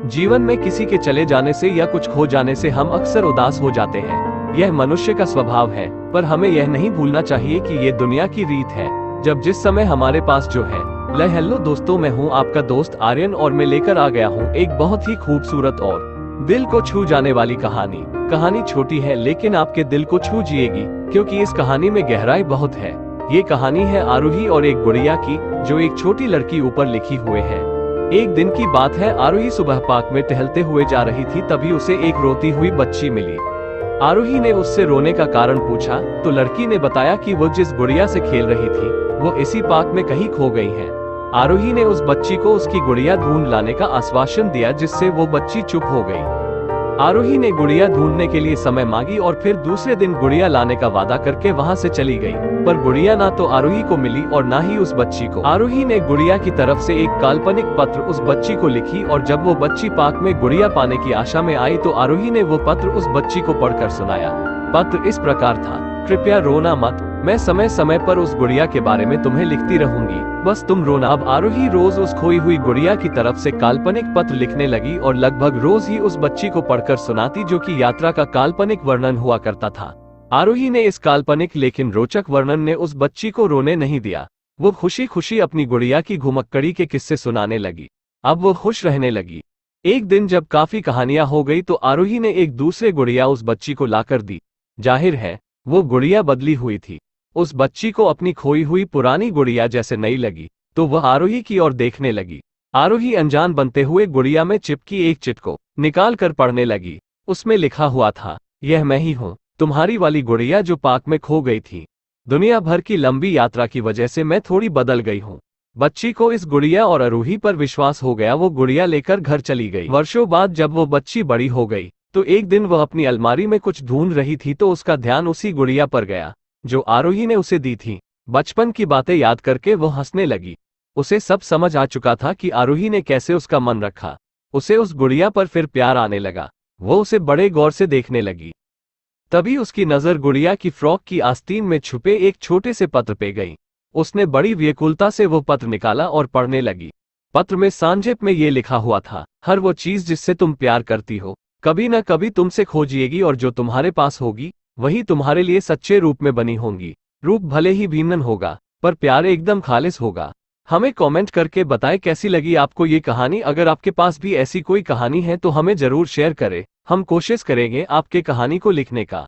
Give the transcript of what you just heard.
जीवन में किसी के चले जाने से या कुछ खो जाने से हम अक्सर उदास हो जाते हैं। यह मनुष्य का स्वभाव है, पर हमें यह नहीं भूलना चाहिए कि ये दुनिया की रीत है। जब जिस समय हमारे पास जो है। हेलो दोस्तों, मैं हूँ आपका दोस्त आर्यन और मैं लेकर आ गया हूँ एक बहुत ही खूबसूरत और दिल को छू जाने वाली कहानी। कहानी छोटी है लेकिन आपके दिल को छू जाएगी, क्योंकि इस कहानी में गहराई बहुत है। ये कहानी है आरोही और एक गुड़िया की, जो एक छोटी लड़की ऊपर लिखी हुए है। एक दिन की बात है, आरोही सुबह पार्क में टहलते हुए जा रही थी, तभी उसे एक रोती हुई बच्ची मिली। आरोही ने उससे रोने का कारण पूछा तो लड़की ने बताया कि वो जिस गुड़िया से खेल रही थी वो इसी पार्क में कहीं खो गई है। आरोही ने उस बच्ची को उसकी गुड़िया ढूंढ लाने का आश्वासन दिया, जिससे वो बच्ची चुप हो गई। आरोही ने गुड़िया ढूंढने के लिए समय मांगी और फिर दूसरे दिन गुड़िया लाने का वादा करके वहां से चली गई। पर गुड़िया ना तो आरोही को मिली और ना ही उस बच्ची को। आरोही ने गुड़िया की तरफ से एक काल्पनिक पत्र उस बच्ची को लिखी और जब वो बच्ची पार्क में गुड़िया पाने की आशा में आई तो आरोही ने वो पत्र उस बच्ची को पढ़कर सुनाया। पत्र इस प्रकार था: कृपया रोना मत, मैं समय समय पर उस गुड़िया के बारे में तुम्हें लिखती रहूंगी, बस तुम रोना। अब आरोही रोज उस खोई हुई गुड़िया की तरफ से काल्पनिक पत्र लिखने लगी और लगभग रोज ही उस बच्ची को पढ़कर सुनाती, जो कि यात्रा का काल्पनिक वर्णन हुआ करता था। आरोही ने इस काल्पनिक लेकिन रोचक वर्णन ने उस बच्ची को रोने नहीं दिया। वो खुशी खुशी अपनी गुड़िया की घुमक्कड़ी के किस्से सुनाने लगी। अब वो खुश रहने लगी। एक दिन जब काफी कहानियां हो गई तो आरोही ने एक दूसरे गुड़िया उस बच्ची को लाकर दी। जाहिर है वो गुड़िया बदली हुई थी। उस बच्ची को अपनी खोई हुई पुरानी गुड़िया जैसे नई लगी, तो वह आरोही की ओर देखने लगी। आरोही अनजान बनते हुए गुड़िया में चिपकी एक चिट को निकाल कर पढ़ने लगी। उसमें लिखा हुआ था: यह मैं ही हूँ, तुम्हारी वाली गुड़िया जो पार्क में खो गई थी। दुनिया भर की लंबी यात्रा की वजह से मैं थोड़ी बदल गई हूँ। बच्ची को इस गुड़िया और आरोही पर विश्वास हो गया। वो गुड़िया लेकर घर चली गई। वर्षों बाद जब वो बच्ची बड़ी हो गई तो एक दिन वह अपनी अलमारी में कुछ ढूंढ रही थी, तो उसका ध्यान उसी गुड़िया पर गया जो आरोही ने उसे दी थी। बचपन की बातें याद करके वो हंसने लगी। उसे सब समझ आ चुका था कि आरोही ने कैसे उसका मन रखा। उसे उस गुड़िया पर फिर प्यार आने लगा। वो उसे बड़े गौर से देखने लगी। तभी उसकी नजर गुड़िया की फ्रॉक की आस्तीन में छुपे एक छोटे से पत्र पे गई। उसने बड़ी व्याकुलता से वो पत्र निकाला और पढ़ने लगी। पत्र में सांझेप में ये लिखा हुआ था: हर वो चीज जिससे तुम प्यार करती हो कभी न कभी तुमसे खो जाएगी, और जो तुम्हारे पास होगी वही तुम्हारे लिए सच्चे रूप में बनी होंगी। रूप भले ही भिन्न होगा पर प्यार एकदम खालिस होगा। हमें कमेंट करके बताएं कैसी लगी आपको ये कहानी। अगर आपके पास भी ऐसी कोई कहानी है तो हमें जरूर शेयर करें। हम कोशिश करेंगे आपके कहानी को लिखने का।